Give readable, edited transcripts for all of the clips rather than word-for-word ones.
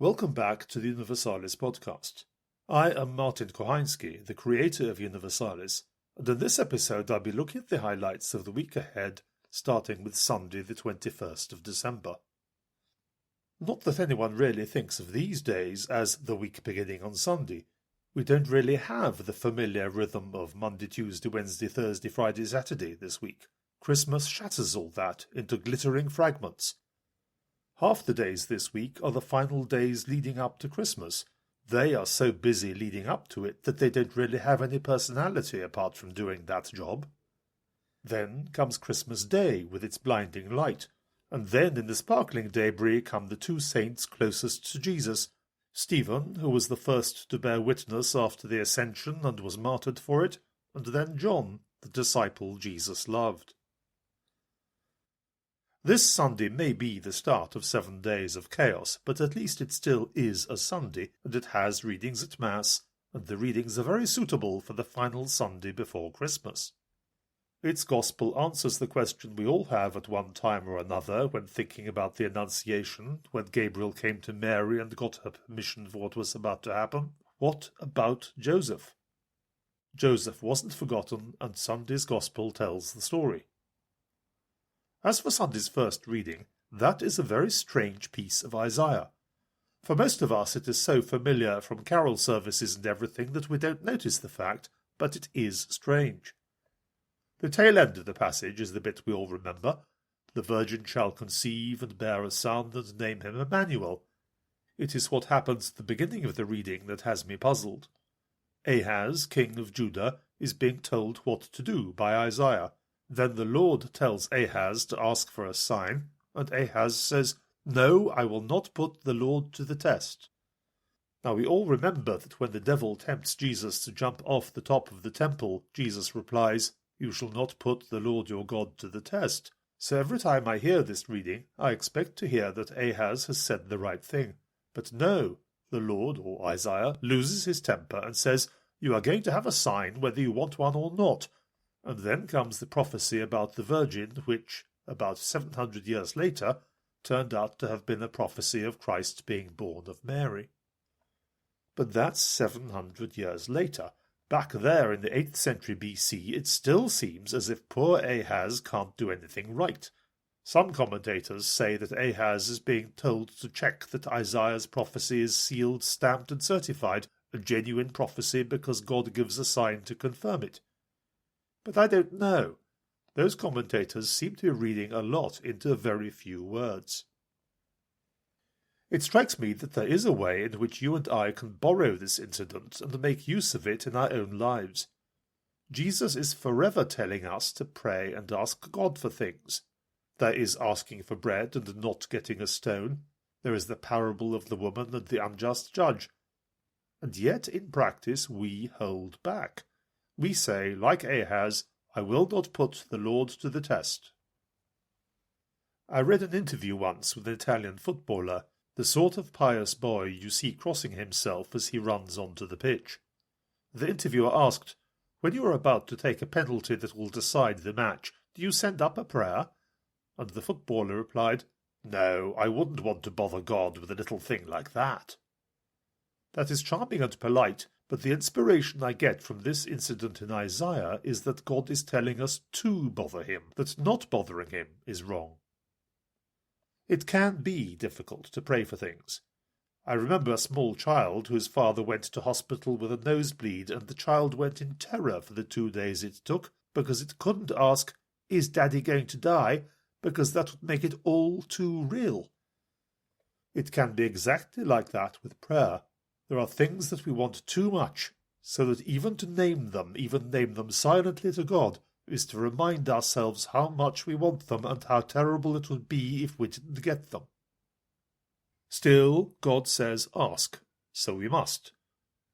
Welcome back to the Universalis podcast. I am Martin Kochański, the creator of Universalis, and in this episode I'll be looking at the highlights of the week ahead, starting with Sunday the 21st of December. Not that anyone really thinks of these days as the week beginning on Sunday. We don't really have the familiar rhythm of Monday, Tuesday, Wednesday, Thursday, Friday, Saturday this week. Christmas shatters all that into glittering fragments. Half the days this week are the final days leading up to Christmas. They are so busy leading up to it that they don't really have any personality apart from doing that job. Then comes Christmas Day with its blinding light, and then in the sparkling debris come the two saints closest to Jesus, Stephen, who was the first to bear witness after the Ascension and was martyred for it, and then John, the disciple Jesus loved. This Sunday may be the start of 7 days of chaos, but at least it still is a Sunday, and it has readings at Mass, and the readings are very suitable for the final Sunday before Christmas. Its Gospel answers the question we all have at one time or another when thinking about the Annunciation, when Gabriel came to Mary and got her permission for what was about to happen. What about Joseph? Joseph wasn't forgotten, and Sunday's Gospel tells the story. As for Sunday's first reading, that is a very strange piece of Isaiah. For most of us it is so familiar from carol services and everything that we don't notice the fact, but it is strange. The tail end of the passage is the bit we all remember. The Virgin shall conceive and bear a son and name him Emmanuel. It is what happens at the beginning of the reading that has me puzzled. Ahaz, king of Judah, is being told what to do by Isaiah. Then the Lord tells Ahaz to ask for a sign, and Ahaz says, "No, I will not put the Lord to the test." Now we all remember that when the devil tempts Jesus to jump off the top of the temple, Jesus replies, "You shall not put the Lord your God to the test." So every time I hear this reading, I expect to hear that Ahaz has said the right thing. But no, the Lord, or Isaiah, loses his temper and says, "You are going to have a sign whether you want one or not." And then comes the prophecy about the Virgin, which, about 700 years later, turned out to have been a prophecy of Christ being born of Mary. But that's 700 years later. Back there in the 8th century BC, it still seems as if poor Ahaz can't do anything right. Some commentators say that Ahaz is being told to check that Isaiah's prophecy is sealed, stamped, and certified, a genuine prophecy because God gives a sign to confirm it. But I don't know. Those commentators seem to be reading a lot into very few words. It strikes me that there is a way in which you and I can borrow this incident and make use of it in our own lives. Jesus is forever telling us to pray and ask God for things. There is asking for bread and not getting a stone. There is the parable of the woman and the unjust judge. And yet, in practice, we hold back. We say, like Ahaz, "I will not put the Lord to the test." I read an interview once with an Italian footballer, the sort of pious boy you see crossing himself as he runs onto the pitch. The interviewer asked, "When you are about to take a penalty that will decide the match, do you send up a prayer?" And the footballer replied, "No, I wouldn't want to bother God with a little thing like that." That is charming and polite, but the inspiration I get from this incident in Isaiah is that God is telling us to bother him, that not bothering him is wrong. It can be difficult to pray for things. I remember a small child whose father went to hospital with a nosebleed, and the child went in terror for the 2 days it took, because it couldn't ask, "Is Daddy going to die?" because that would make it all too real. It can be exactly like that with prayer. There are things that we want too much, so that even to name them, even name them silently to God, is to remind ourselves how much we want them and how terrible it would be if we didn't get them. Still, God says ask, so we must.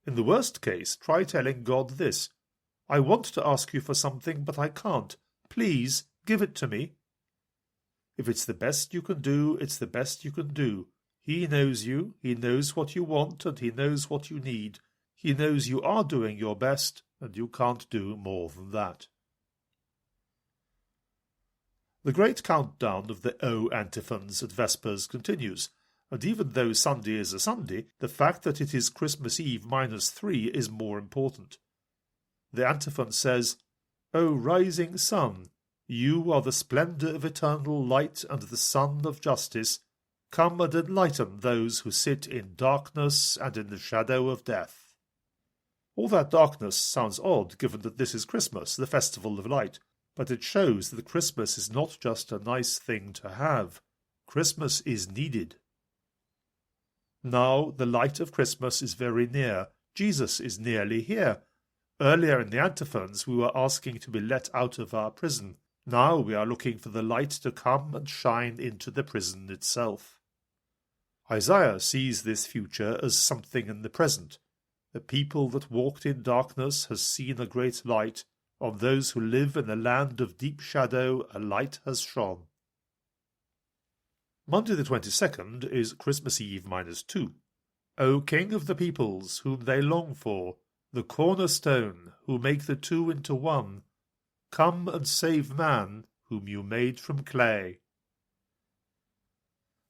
In the worst case, try telling God this: "I want to ask you for something, but I can't. Please, give it to me." If it's the best you can do, it's the best you can do. He knows you, he knows what you want, and he knows what you need. He knows you are doing your best, and you can't do more than that. The great countdown of the O antiphons at Vespers continues, and even though Sunday is a Sunday, the fact that it is Christmas Eve -3 is more important. The antiphon says, "O rising sun, you are the splendour of eternal light and the sun of justice. Come and enlighten those who sit in darkness and in the shadow of death." All that darkness sounds odd given that this is Christmas, the festival of light, but it shows that Christmas is not just a nice thing to have. Christmas is needed. Now the light of Christmas is very near. Jesus is nearly here. Earlier in the antiphons we were asking to be let out of our prison. Now we are looking for the light to come and shine into the prison itself. Isaiah sees this future as something in the present. The people that walked in darkness has seen a great light. On those who live in a land of deep shadow a light has shone. Monday the 22nd is Christmas Eve -2. O King of the peoples, whom they long for, the cornerstone, who make the two into one, come and save man, whom you made from clay.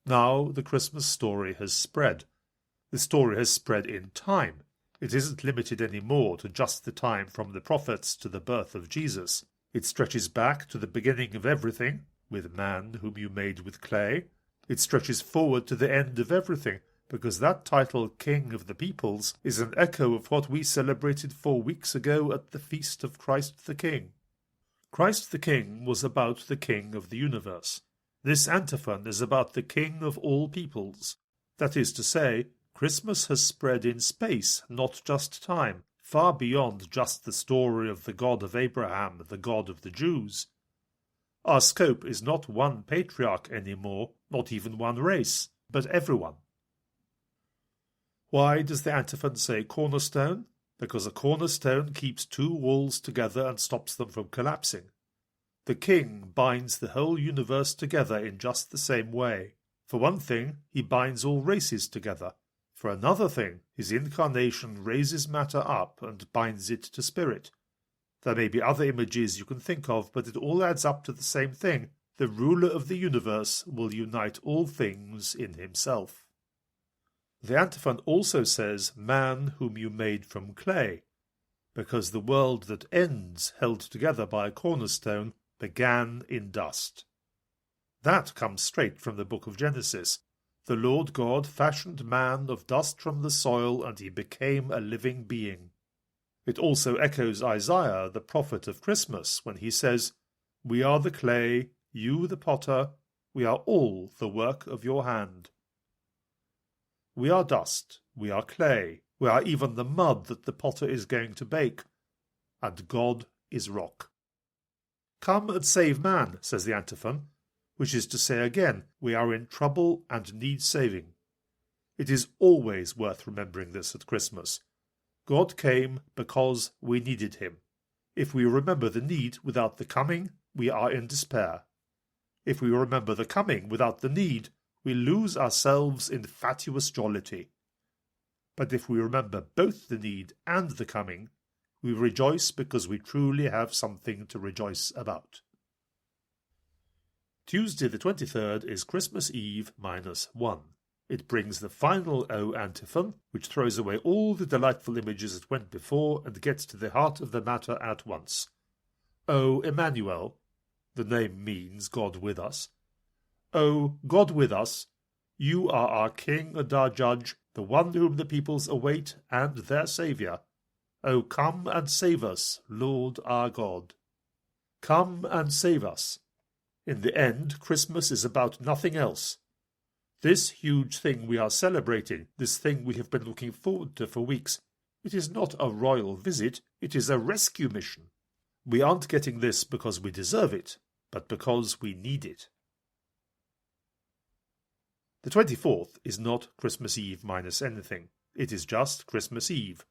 Now the Christmas story has spread. The story has spread in time. It isn't limited any more to just the time from the prophets to the birth of Jesus. It stretches back to the beginning of everything, with man whom you made with clay. It stretches forward to the end of everything, because that title, King of the Peoples, is an echo of what we celebrated 4 weeks ago at the feast of Christ the King. Christ the King was about the King of the universe. This antiphon is about the King of all peoples. That is to say, Christmas has spread in space, not just time, far beyond just the story of the God of Abraham, the God of the Jews. Our scope is not one patriarch anymore, not even one race, but everyone. Why does the antiphon say cornerstone? Because a cornerstone keeps two walls together and stops them from collapsing. The King binds the whole universe together in just the same way. For one thing, he binds all races together. For another thing, his incarnation raises matter up and binds it to spirit. There may be other images you can think of, but it all adds up to the same thing. The ruler of the universe will unite all things in himself. The antiphon also says, man whom you made from clay, because the world that ends, held together by a cornerstone, began in dust. That comes straight from the book of Genesis. The Lord God fashioned man of dust from the soil, and he became a living being. It also echoes Isaiah, the prophet of Christmas, when he says, "We are the clay, you the potter, we are all the work of your hand." We are dust, we are clay, we are even the mud that the potter is going to bake, and God is rock. Come and save man, says the antiphon, which is to say again, we are in trouble and need saving. It is always worth remembering this at Christmas. God came because we needed him. If we remember the need without the coming, we are in despair. If we remember the coming without the need, we lose ourselves in fatuous jollity. But if we remember both the need and the coming, we rejoice because we truly have something to rejoice about. Tuesday the 23rd is Christmas Eve -1. It brings the final O antiphon, which throws away all the delightful images that went before and gets to the heart of the matter at once. O Emmanuel, the name means God with us. O God with us, you are our King and our Judge, the one whom the peoples await and their Saviour. O come and save us, Lord our God. Come and save us. In the end, Christmas is about nothing else. This huge thing we are celebrating, this thing we have been looking forward to for weeks, it is not a royal visit, it is a rescue mission. We aren't getting this because we deserve it, but because we need it. The 24th is not Christmas Eve minus anything. It is just Christmas Eve.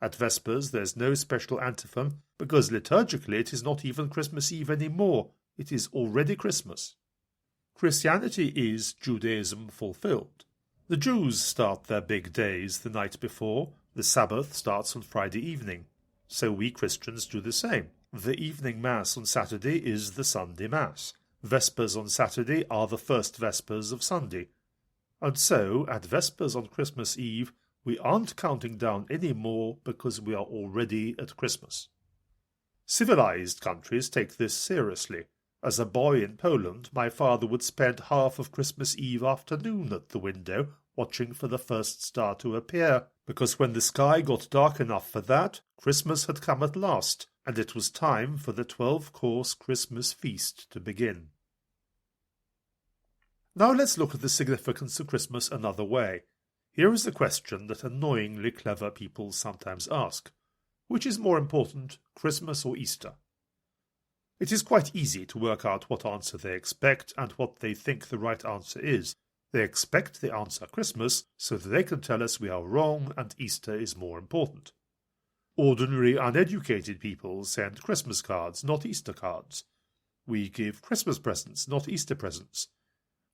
At Vespers there's no special antiphon, because liturgically it is not even Christmas Eve anymore. It is already Christmas. Christianity is Judaism fulfilled. The Jews start their big days the night before. The Sabbath starts on Friday evening. So we Christians do the same. The evening Mass on Saturday is the Sunday Mass. Vespers on Saturday are the first Vespers of Sunday. And so, at Vespers on Christmas Eve, we aren't counting down any more because we are already at Christmas. Civilized countries take this seriously. As a boy in Poland, my father would spend half of Christmas Eve afternoon at the window watching for the first star to appear, because when the sky got dark enough for that, Christmas had come at last, and it was time for the 12-course Christmas feast to begin. Now let's look at the significance of Christmas another way. Here is the question that annoyingly clever people sometimes ask. Which is more important, Christmas or Easter? It is quite easy to work out what answer they expect and what they think the right answer is. They expect the answer Christmas so that they can tell us we are wrong and Easter is more important. Ordinary, uneducated people send Christmas cards, not Easter cards. We give Christmas presents, not Easter presents.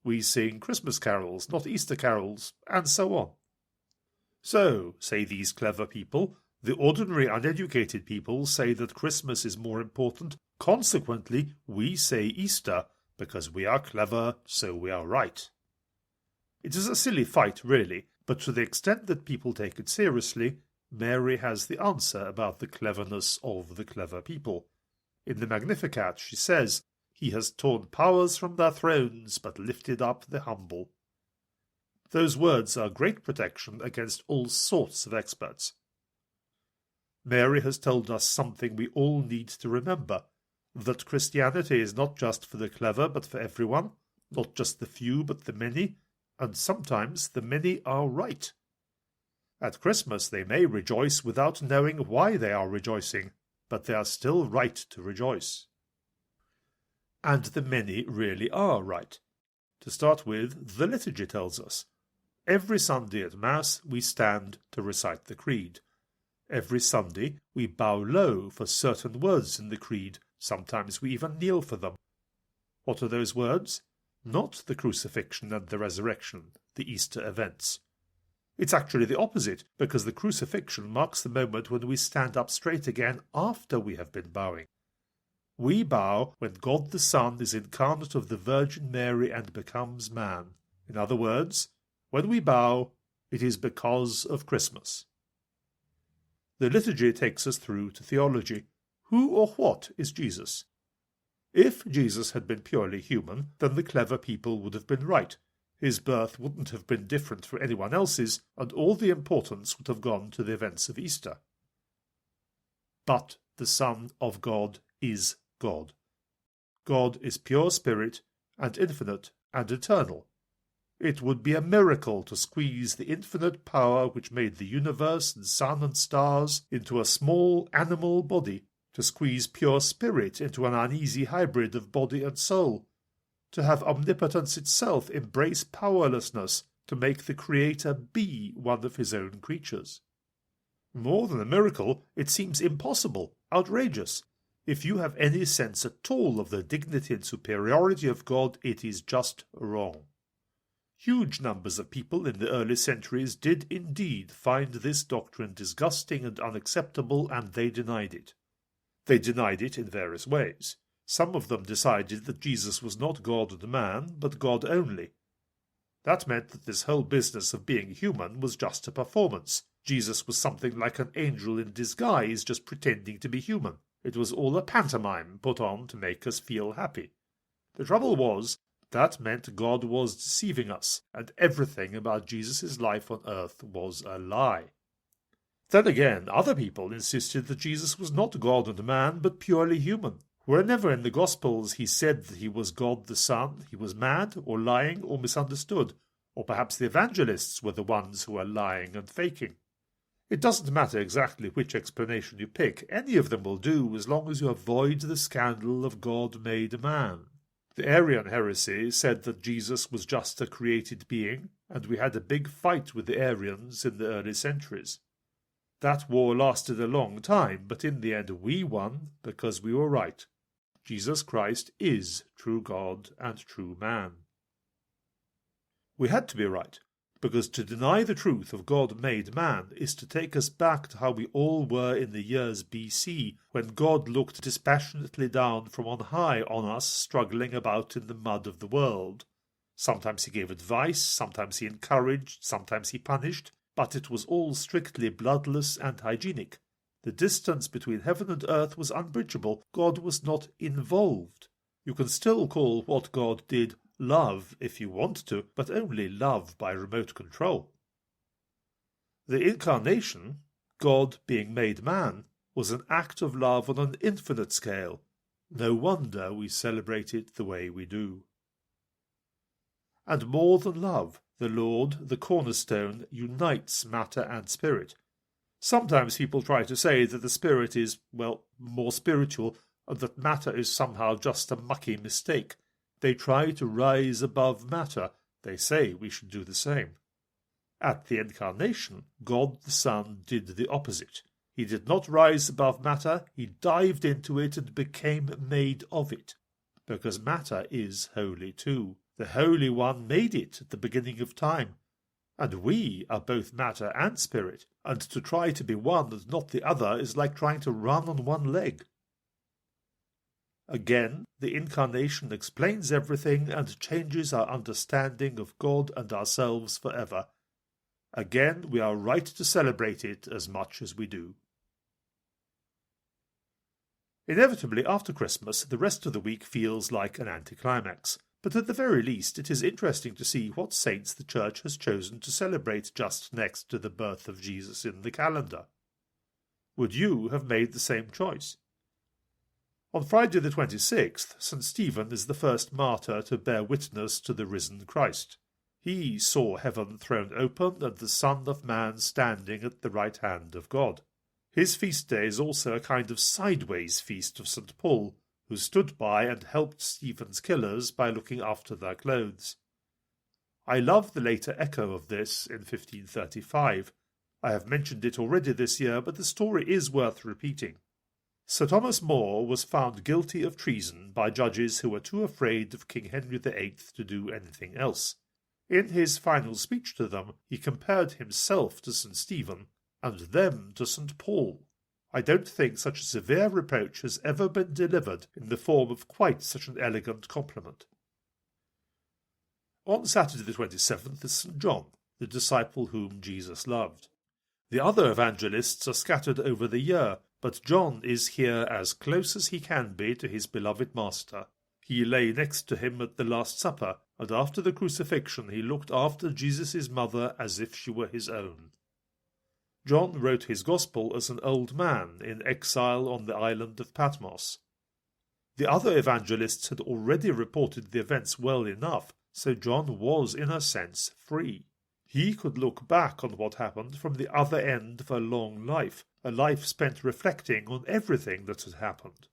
We sing Christmas carols, not Easter carols, and so on. So, say these clever people, the ordinary, uneducated people say that Christmas is more important. Consequently, we say Easter, because we are clever, so we are right. It is a silly fight, really, but to the extent that people take it seriously, Mary has the answer about the cleverness of the clever people. In the Magnificat she says, "He has torn powers from their thrones, but lifted up the humble." Those words are great protection against all sorts of experts. Mary has told us something we all need to remember, that Christianity is not just for the clever but for everyone, not just the few but the many, and sometimes the many are right. At Christmas they may rejoice without knowing why they are rejoicing, but they are still right to rejoice. And the many really are right. To start with, the liturgy tells us. Every Sunday at Mass we stand to recite the Creed. Every Sunday we bow low for certain words in the Creed. Sometimes we even kneel for them. What are those words? Not the crucifixion and the resurrection, the Easter events. It's actually the opposite, because the crucifixion marks the moment when we stand up straight again after we have been bowing. We bow when God the Son is incarnate of the Virgin Mary and becomes man. In other words, when we bow, it is because of Christmas. The liturgy takes us through to theology. Who or what is Jesus? If Jesus had been purely human, then the clever people would have been right. His birth wouldn't have been different from anyone else's, and all the importance would have gone to the events of Easter. But the Son of God is God. God is pure spirit, and infinite, and eternal. It would be a miracle to squeeze the infinite power which made the universe and sun and stars into a small animal body, to squeeze pure spirit into an uneasy hybrid of body and soul, to have omnipotence itself embrace powerlessness, to make the Creator be one of his own creatures. More than a miracle, it seems impossible, outrageous. If you have any sense at all of the dignity and superiority of God, it is just wrong. Huge numbers of people in the early centuries did indeed find this doctrine disgusting and unacceptable, and they denied it. They denied it in various ways. Some of them decided that Jesus was not God and man, but God only. That meant that this whole business of being human was just a performance. Jesus was something like an angel in disguise, just pretending to be human. It was all a pantomime put on to make us feel happy. The trouble was, that meant God was deceiving us, and everything about Jesus' life on earth was a lie. Then again, other people insisted that Jesus was not God and man, but purely human. Wherever in the Gospels he said that he was God the Son, he was mad, or lying, or misunderstood. Or perhaps the evangelists were the ones who are lying and faking. It doesn't matter exactly which explanation you pick. Any of them will do, as long as you avoid the scandal of God made man. The Arian heresy said that Jesus was just a created being, and we had a big fight with the Arians in the early centuries. That war lasted a long time, but in the end we won because we were right. Jesus Christ is true God and true man. We had to be right, because to deny the truth of God made man is to take us back to how we all were in the years BC, when God looked dispassionately down from on high on us struggling about in the mud of the world. Sometimes he gave advice, sometimes he encouraged, sometimes he punished, but it was all strictly bloodless and hygienic. The distance between heaven and earth was unbridgeable. God was not involved. You can still call what God did love if you want to, but only love by remote control. The incarnation, God being made man, was an act of love on an infinite scale. No wonder we celebrate it the way we do. And more than love, the Lord, the cornerstone, unites matter and spirit. Sometimes people try to say that the spirit is, more spiritual, and that matter is somehow just a mucky mistake. They try to rise above matter. They say we should do the same. At the Incarnation, God the Son did the opposite. He did not rise above matter, he dived into it and became made of it. Because matter is holy too. The Holy One made it at the beginning of time. And we are both matter and spirit, and to try to be one and not the other is like trying to run on one leg. Again, the Incarnation explains everything and changes our understanding of God and ourselves forever. Again, we are right to celebrate it as much as we do. Inevitably, after Christmas, the rest of the week feels like an anticlimax. But at the very least, it is interesting to see what saints the Church has chosen to celebrate just next to the birth of Jesus in the calendar. Would you have made the same choice? On Friday the 26th, St. Stephen is the first martyr to bear witness to the risen Christ. He saw heaven thrown open and the Son of Man standing at the right hand of God. His feast day is also a kind of sideways feast of St. Paul, who stood by and helped Stephen's killers by looking after their clothes. I love the later echo of this in 1535. I have mentioned it already this year, but the story is worth repeating. Sir Thomas More was found guilty of treason by judges who were too afraid of King Henry VIII to do anything else. In his final speech to them, he compared himself to St. Stephen, and them to St. Paul. I don't think such a severe reproach has ever been delivered in the form of quite such an elegant compliment. On Saturday the 27th is St. John, the disciple whom Jesus loved. The other evangelists are scattered over the year, but John is here as close as he can be to his beloved Master. He lay next to him at the Last Supper, and after the crucifixion he looked after Jesus' mother as if she were his own. John wrote his Gospel as an old man in exile on the island of Patmos. The other evangelists had already reported the events well enough, so John was, in a sense, free. He could look back on what happened from the other end of a long life, a life spent reflecting on everything that had happened.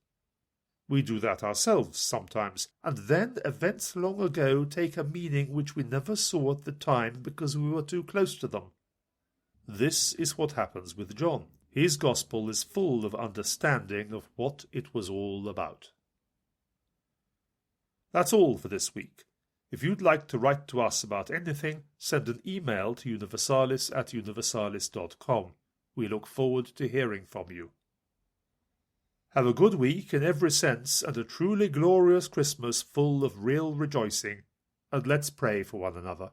We do that ourselves sometimes, and then events long ago take a meaning which we never saw at the time because we were too close to them. This is what happens with John. His Gospel is full of understanding of what it was all about. That's all for this week. If you'd like to write to us about anything, send an email to universalis@universalis.com. We look forward to hearing from you. Have a good week in every sense and a truly glorious Christmas full of real rejoicing, and let's pray for one another.